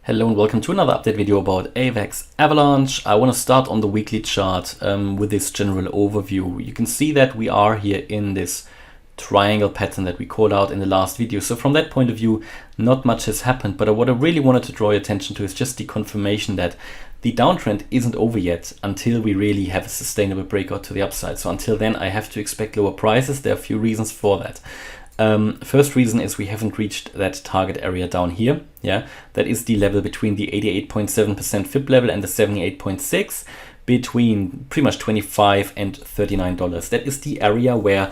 Hello and welcome to another update video about AVAX Avalanche. I want to start on the weekly chart with this general overview. You can see that we are here in this triangle pattern that we called out in the last video. So from that point of view, not much has happened, but what I really wanted to draw your attention to is just the confirmation that the downtrend isn't over yet until we really have a sustainable breakout to the upside. So until then, I have to expect lower prices. There are a few reasons for that. First reason is we haven't reached that target area down here. Yeah, that is the level between the 88.7% FIB level and the 78.6, between pretty much $25 and $39. That is the area where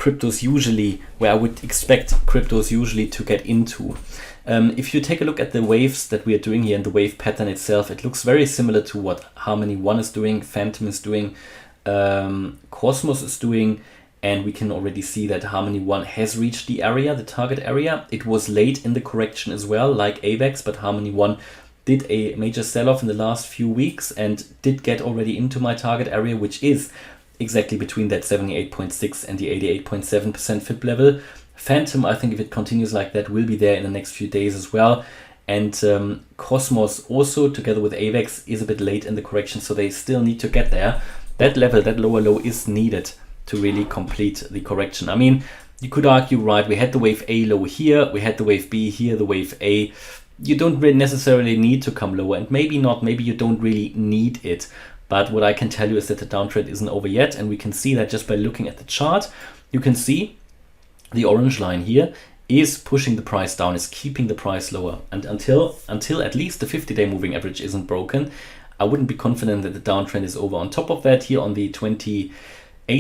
I would expect cryptos usually to get into. If you take a look at the waves that we are doing here and the wave pattern itself, it looks very similar to what Harmony One is doing, Phantom is doing, Cosmos is doing. And we can already see that Harmony One has reached the area, the target area. It was late in the correction as well, like AVAX, but Harmony One did a major sell-off in the last few weeks and did get already into my target area, which is exactly between that 78.6 and the 88.7% FIB level. Phantom, I think if it continues like that, will be there in the next few days as well. And Cosmos also, together with AVAX, is a bit late in the correction, so they still need to get there. That level, that lower low, is needed to really complete the correction. I mean, you could argue, right, we had the wave A low here, we had the wave B here, the wave A. You don't really necessarily need to come lower, and maybe not, maybe you don't really need it. But what I can tell you is that the downtrend isn't over yet, and we can see that just by looking at the chart. You can see the orange line here is pushing the price down, is keeping the price lower. And until at least the 50-day moving average isn't broken, I wouldn't be confident that the downtrend is over. On top of that, here on the 28th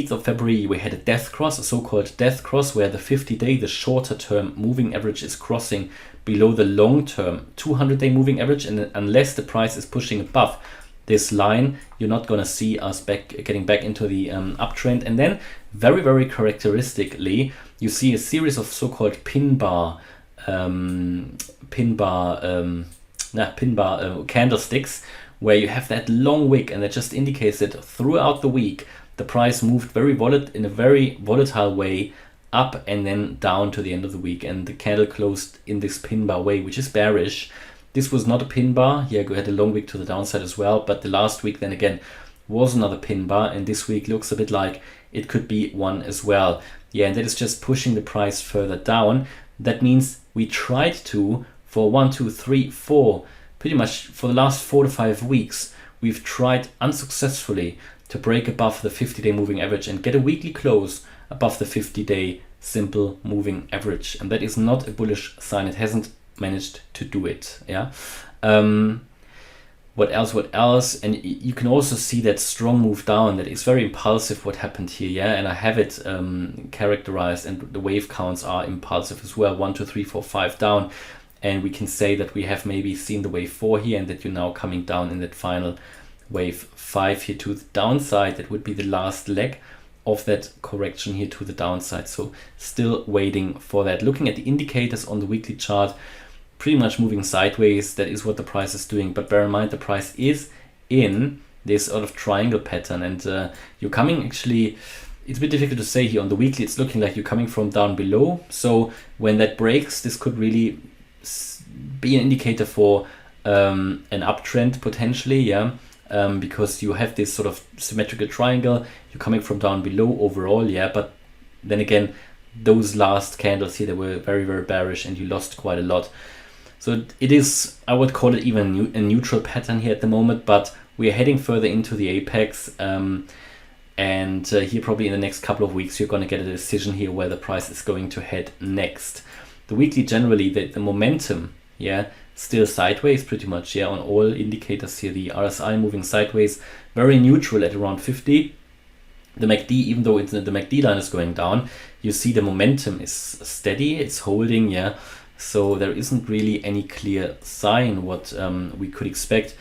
of February, we had a death cross, a so-called death cross, where the 50-day, the shorter term moving average, is crossing below the long-term 200-day moving average. And unless the price is pushing above this line, you're not going to see us getting back into the uptrend. And then very, very characteristically, you see a series of so-called pin bar candlesticks, where you have that long wick, and that just indicates that throughout the week, the price moved in a very volatile way up and then down to the end of the week. And the candle closed in this pin bar way, which is bearish. This was not a pin bar. Here we had a long wick to the downside as well. But the last week then again was another pin bar. And this week looks a bit like it could be one as well. Yeah, and that is just pushing the price further down. That means we tried to, for 1, 2, 3, 4, pretty much for the last 4 to 5 weeks, we've tried unsuccessfully to break above the 50-day moving average and get a weekly close above the 50-day simple moving average. And that is not a bullish sign. It hasn't managed to do it. Yeah. What else? And you can also see that strong move down. That is very impulsive what happened here. Yeah. And I have it characterized, and the wave counts are impulsive as well. 1, 2, 3, 4, 5 down. And we can say that we have maybe seen the wave 4 here, and that you're now coming down in that final wave 5 here to the downside. That would be the last leg of that correction here to the downside. So still waiting for that. Looking at the indicators on the weekly chart, pretty much moving sideways. That is what the price is doing. But bear in mind, the price is in this sort of triangle pattern, and you're coming, actually, it's a bit difficult to say here on the weekly. It's looking like you're coming from down below. So when that breaks, this could really be an indicator for an uptrend potentially. Yeah. Because you have this sort of symmetrical triangle, you're coming from down below overall, yeah, but then again, those last candles here, they were very, very bearish, and you lost quite a lot. So it is, I would call it even a neutral pattern here at the moment, but we are heading further into the apex, and here probably in the next couple of weeks, you're going to get a decision here where the price is going to head next. The weekly, generally, the momentum, yeah, still sideways pretty much, yeah, on all indicators here. The RSI moving sideways, very neutral at around 50. The MACD, even though the MACD line is going down, you see the momentum is steady, it's holding, yeah. So there isn't really any clear sign what we could expect.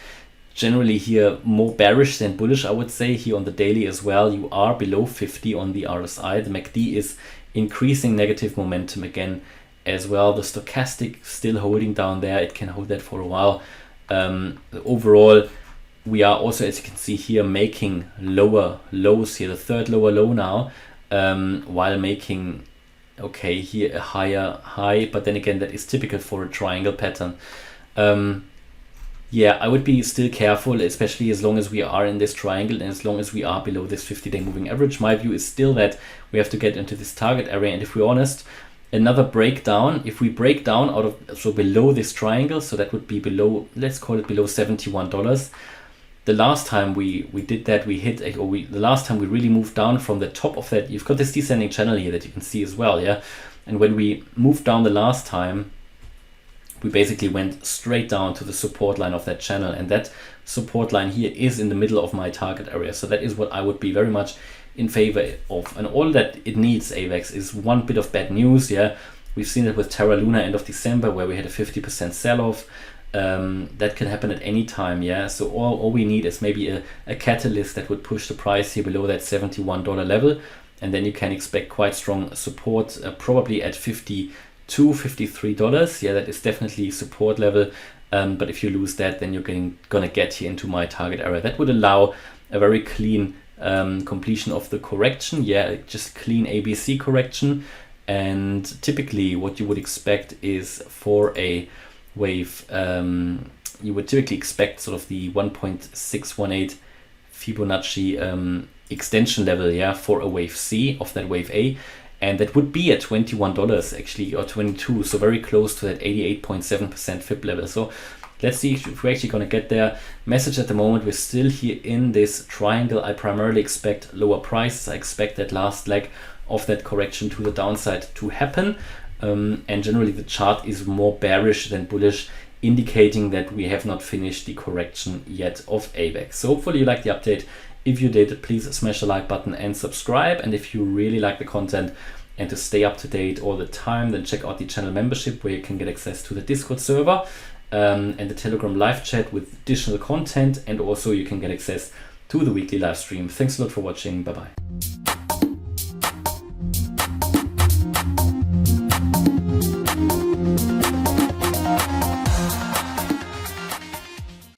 Generally here, more bearish than bullish, I would say. Here on the daily as well, you are below 50 on the RSI. The MACD is increasing negative momentum again as well. The stochastic still holding down there. It can hold that for a while. Overall, we are also, as you can see here, making lower lows here, the third lower low now, while making, okay, here a higher high, but then again, that is typical for a triangle pattern. yeah, I would be still careful, especially as long as we are in this triangle and as long as we are below this 50-day moving average. My view is still that we have to get into this target area, and if we're honest, another breakdown, if we break down out of, so below this triangle, so that would be below, let's call it below $71. The last time we did that, we hit, the last time we really moved down from the top of that, you've got this descending channel here that you can see as well, yeah? And when we moved down the last time, we basically went straight down to the support line of that channel, and that support line here is in the middle of my target area. So that is what I would be very much in favor of. And all that it needs, AVAX, is one bit of bad news. Yeah, we've seen it with Terra Luna end of December, where we had a 50% sell-off. That can happen at any time. Yeah, so all we need is maybe a catalyst that would push the price here below that $71 level, and then you can expect quite strong support, probably at $52, $53. Yeah, that is definitely support level. But if you lose that, then you're gonna get here into my target area. That would allow a very clean completion of the correction. Yeah, just clean ABC correction. And typically what you would expect is for a wave, you would typically expect sort of the 1.618 Fibonacci extension level, yeah, for a wave C of that wave A. And that would be at $21 actually, or 22, so very close to that 88.7% Fib level. So let's see if we're actually going to get there. Message at the moment, we're still here in this triangle. I primarily expect lower prices. I expect that last leg of that correction to the downside to happen. And generally the chart is more bearish than bullish, indicating that we have not finished the correction yet of AVAX. So hopefully you liked the update. If you did, please smash the like button and subscribe. And if you really like the content and to stay up to date all the time, then check out the channel membership, where you can get access to the Discord server and the Telegram live chat with additional content. And also you can get access to the weekly live stream. Thanks a lot for watching. Bye-bye.